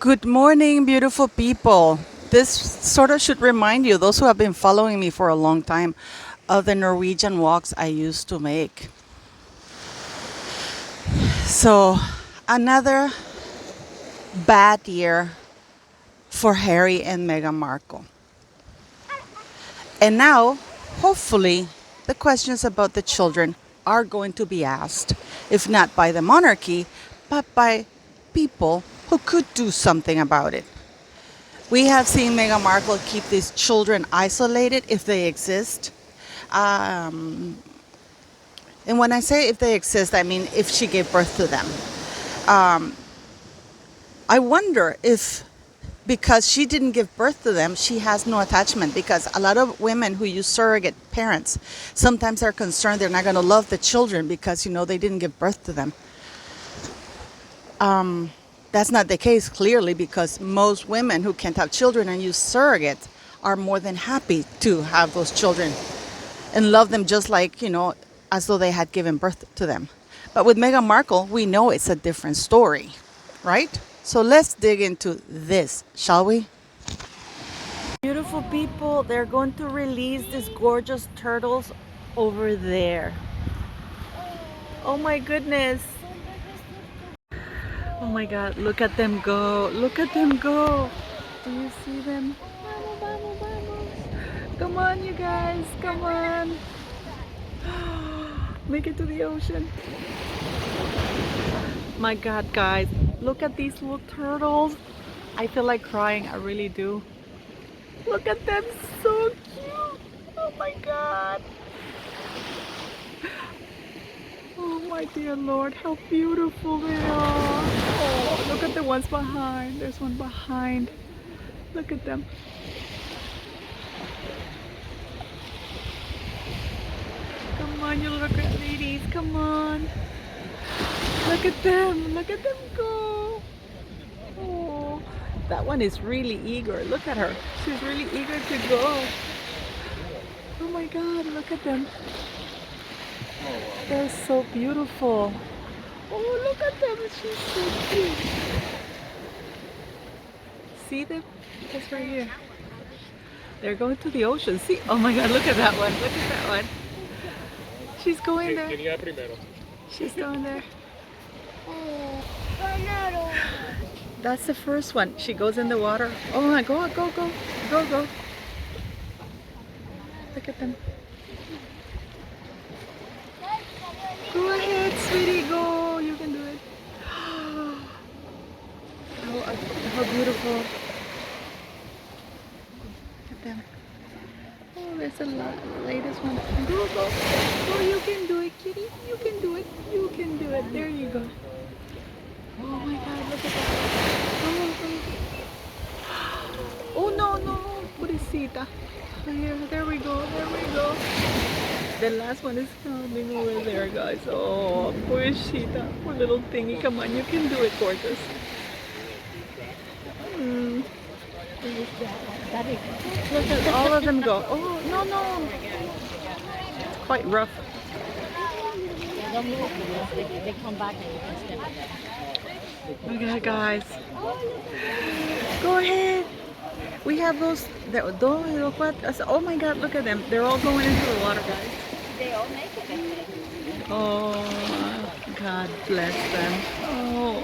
Good morning, beautiful people. This sort of should remind you, those who have been following me for a long time, of the Norwegian walks I used to make. So, another bad year for Harry and Meghan Markle. And now, hopefully, the questions about the children are going to be asked, if not by the monarchy, but by people who could do something about it. We have seen Meghan Markle keep these children isolated if they exist. And when I say if they exist, I mean if she gave birth to them. I wonder if because she didn't give birth to them, she has no attachment, because a lot of women who use surrogate parents sometimes are concerned they're not going to love the children because, they didn't give birth to them. That's not the case, clearly, because most women who can't have children and use surrogates are more than happy to have those children and love them just like, as though they had given birth to them. But with Meghan Markle, we know it's a different story, right? So let's dig into this, shall we? Beautiful people, they're going to release these gorgeous turtles over there. Oh my goodness. Oh my God, look at them go. Look at them go. Do you see them? Vamos, vamos, vamos. Come on, you guys. Come on. Make it to the ocean. My God, guys. Look at these little turtles. I feel like crying. I really do. Look at them. So cute. Oh my God. Oh my dear Lord, how beautiful they are. Oh, look at the ones behind. There's one behind. Look at them. Come on, you little great ladies. Come on. Look at them. Look at them go. Oh, that one is really eager. Look at her. She's really eager to go. Oh my God, look at them. They're so beautiful. Oh, look at them. She's so cute. See them? Just right here. They're going to the ocean. See? Oh my God, look at that one. Look at that one. She's going there. She's going there. That's the first one. She goes in the water. Oh my God, go, go, go, go. Look at them. Go ahead, sweetie, go. You can do it. How beautiful. Look at them. Oh, there's the latest one. Go, go. Oh, you can do it, kitty. You can do it. You can do it. There you go. Oh my God, look at that. Oh, no, no. Pobrecita. Here, there we go. There we go. The last one is coming over there, guys. Oh, pobrecita. Poor little thingy. Come on, you can do it, gorgeous. Look at all of them go. Oh, no, no. It's quite rough. They come back and you can step in there. Look at that, guys. Go ahead. We have those. Oh my God, look at them. They're all going into the water, guys. They all make it. Oh, God bless them. Oh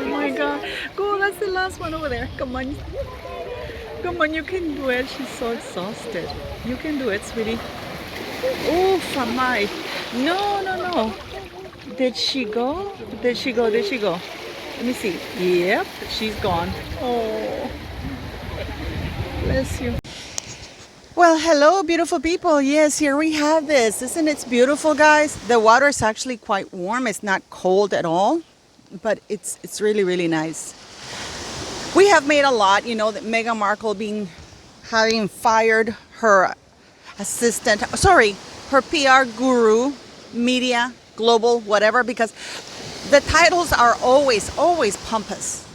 my God. Go, that's the last one over there. Come on. Come on, you can do it. She's so exhausted. You can do it, sweetie. Oh, my. No, no, no. Did she go? Did she go? Did she go? Let me see. Yep, she's gone. Oh, bless you. Well, hello, beautiful people. Yes, here we have this. Isn't it beautiful, guys? The water is actually quite warm. It's not cold at all, but it's really, really nice. We have made a lot, that Meghan Markle having fired her assistant, her PR guru, media, global, whatever, because the titles are always pompous,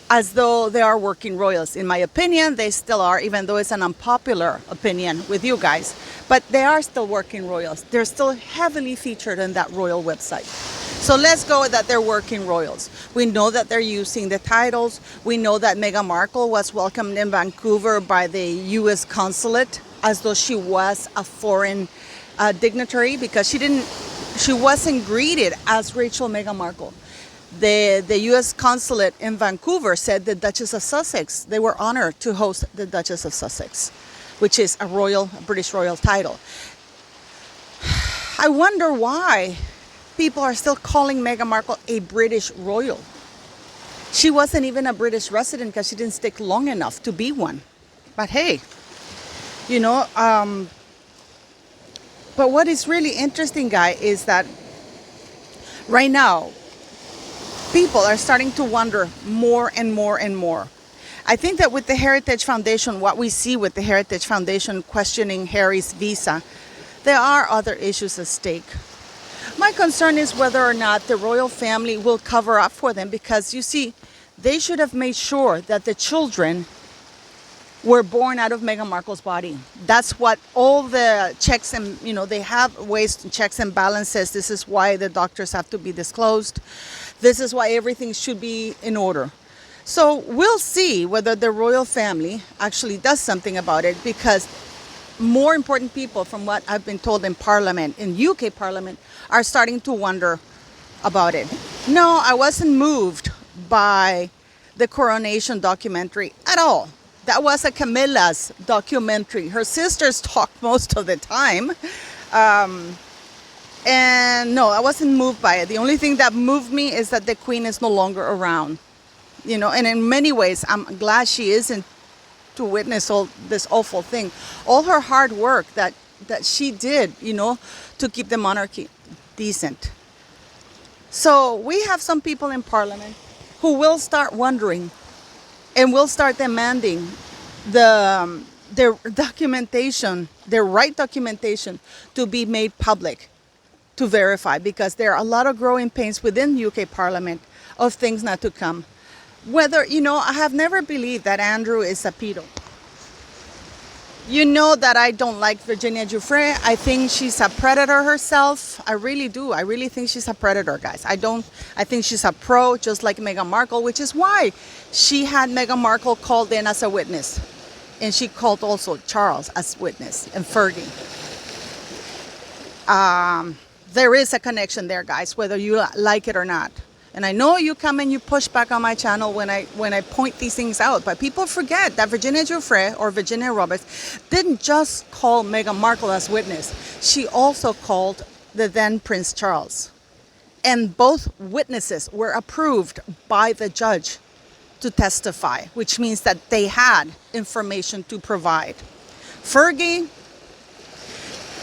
as though they are working royals. In my opinion, they still are, even though it's an unpopular opinion with you guys. But they are still working royals. They're still heavily featured in that royal website. So let's go with that they're working royals. We know that they're using the titles. We know that Meghan Markle was welcomed in Vancouver by the U.S. consulate as though she was a foreign dignitary, because she wasn't greeted as Rachel Meghan Markle. The U.S. consulate in Vancouver said the Duchess of Sussex, they were honored to host the Duchess of Sussex, which is a British royal title. I wonder why people are still calling Meghan Markle a British royal. She wasn't even a British resident because she didn't stick long enough to be one. But hey, but what is really interesting, guy, is that right now, people are starting to wonder more and more and more. I think that with the Heritage Foundation, what we see with the Heritage Foundation questioning Harry's visa, there are other issues at stake. My concern is whether or not the royal family will cover up for them, because you see, they should have made sure that the children were born out of Meghan Markle's body. That's what all the checks and, they have ways to checks and balances. This is why the doctors have to be disclosed. This is why everything should be in order. So we'll see whether the royal family actually does something about it, because more important people, from what I've been told in Parliament, in UK Parliament, are starting to wonder about it. No, I wasn't moved by the coronation documentary at all. That was a Camilla's documentary. Her sisters talk most of the time. And no, I wasn't moved by it. The only thing that moved me is that the Queen is no longer around. And in many ways, I'm glad she isn't to witness all this awful thing. All her hard work that she did, to keep the monarchy decent. So we have some people in Parliament who will start wondering and will start demanding their documentation, their right documentation, to be made public, to verify, because there are a lot of growing pains within UK Parliament of things not to come. Whether, I have never believed that Andrew is a pedo. You know that I don't like Virginia Giuffre. I think she's a predator herself. I really do. I really think she's a predator, guys. I think she's a pro, just like Meghan Markle, which is why she had Meghan Markle called in as a witness. And she called also Charles as witness, and Fergie. There is a connection there, guys, whether you like it or not. And I know you come and you push back on my channel when I point these things out, but people forget that Virginia Giuffre, or Virginia Roberts, didn't just call Meghan Markle as witness. She also called the then Prince Charles. And both witnesses were approved by the judge to testify, which means that they had information to provide. Fergie,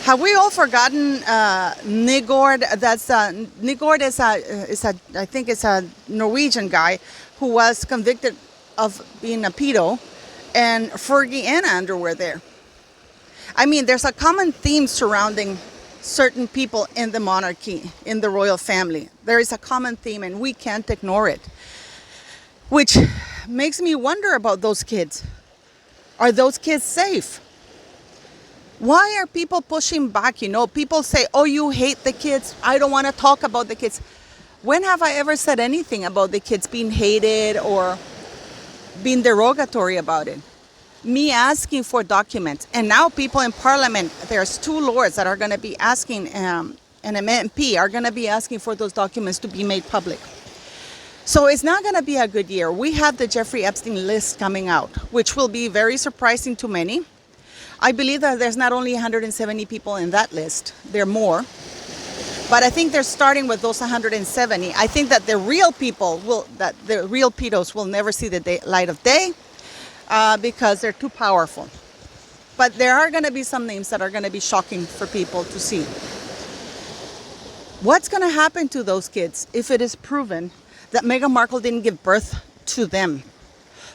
have we all forgotten Nygård? Nygård is I think it's a Norwegian guy who was convicted of being a pedo, and Fergie and Andrew were there. I mean, there's a common theme surrounding certain people in the monarchy, in the royal family. There is a common theme, and we can't ignore it. Which makes me wonder about those kids. Are those kids safe? Why are people pushing back? People say, oh, you hate the kids. I don't want to talk about the kids. When have I ever said anything about the kids being hated or being derogatory about it? Me asking for documents. And now people in Parliament, there's two lords that are going to be asking, an MP are going to be asking for those documents to be made public. So it's not going to be a good year. We have the Jeffrey Epstein list coming out, which will be very surprising to many. I believe that there's not only 170 people in that list, there are more. But I think they're starting with those 170. I think that the real pedos will never see the light of day because they're too powerful. But there are going to be some names that are going to be shocking for people to see. What's going to happen to those kids if it is proven that Meghan Markle didn't give birth to them?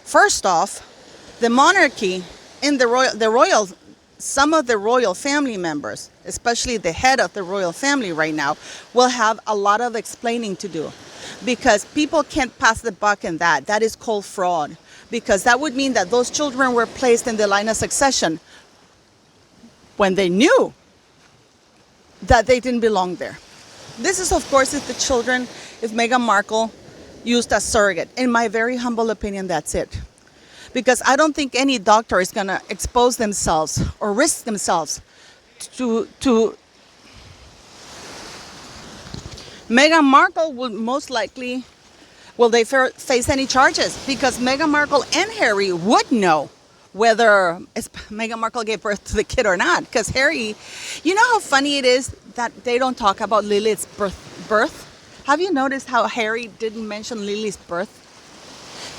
First off, the monarchy, in some of the royal family members, especially the head of the royal family right now, will have a lot of explaining to do, because people can't pass the buck in that. That is called fraud, because that would mean that those children were placed in the line of succession when they knew that they didn't belong there. This is, of course, if the children, if Meghan Markle used a surrogate. In my very humble opinion, that's it. Because I don't think any doctor is going to expose themselves or risk themselves to Meghan Markle would most likely, will they face any charges? Because Meghan Markle and Harry would know whether Meghan Markle gave birth to the kid or not. Because Harry, you know how funny it is that they don't talk about Lily's birth? Have you noticed how Harry didn't mention Lily's birth?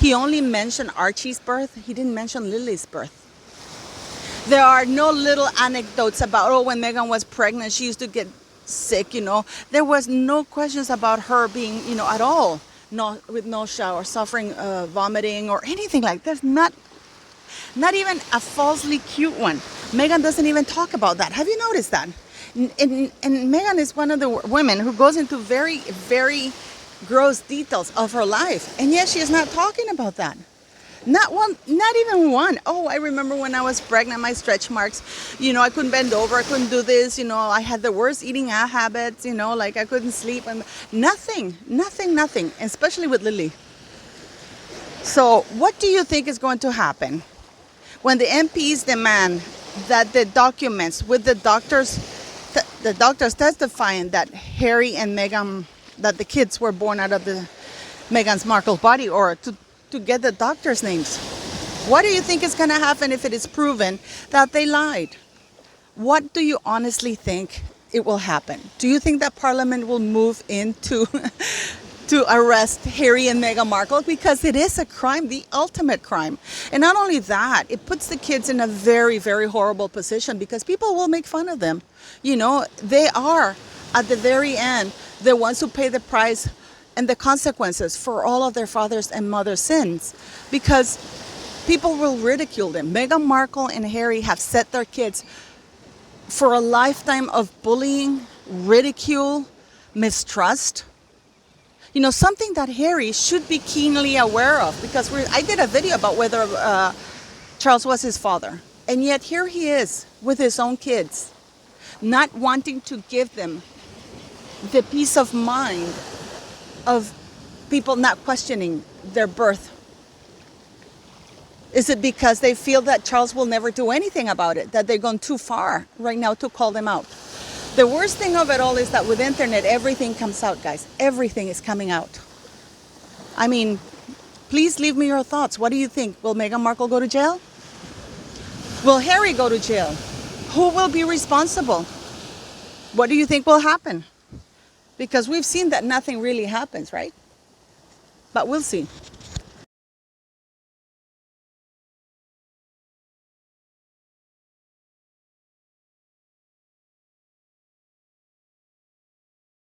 He only mentioned Archie's birth. He didn't mention Lily's birth. There are no little anecdotes about, oh, when Meghan was pregnant, she used to get sick, you know. There was no questions about her being, you know, at all, no, with nausea or suffering, vomiting or anything like that. Not even a falsely cute one. Meghan doesn't even talk about that. Have you noticed that? And Meghan is one of the women who goes into very, very gross details of her life. And yet she is not talking about that. Not one, not even one. Oh, I remember when I was pregnant, my stretch marks, you know, I couldn't bend over, I couldn't do this, you know, I had the worst eating habits, you know, like I couldn't sleep, and nothing, especially with Lily. So what do you think is going to happen when the MPs demand that the documents with the doctors testifying that Harry and Meghan, that the kids were born out of the Meghan Markle's body, or to get the doctors' names? What do you think is going to happen if it is proven that they lied? What do you honestly think it will happen? Do you think that Parliament will move in to arrest Harry and Meghan Markle? Because it is a crime, the ultimate crime. And not only that, it puts the kids in a very, very horrible position because people will make fun of them. You know, they are, at the very end, the ones who pay the price and the consequences for all of their fathers and mothers' sins, because people will ridicule them. Meghan Markle and Harry have set their kids for a lifetime of bullying, ridicule, mistrust. You know, something that Harry should be keenly aware of, because I did a video about whether Charles was his father. And yet here he is with his own kids, not wanting to give them the peace of mind of people not questioning their birth. Is it because they feel that Charles will never do anything about it, that they've gone too far right now to call them out? The worst thing of it all is that with internet, everything comes out, guys. Everything is coming out. I mean, please leave me your thoughts. What do you think? Will Meghan Markle go to jail? Will Harry go to jail? Who will be responsible? What do you think will happen? Because we've seen that nothing really happens, right? But we'll see.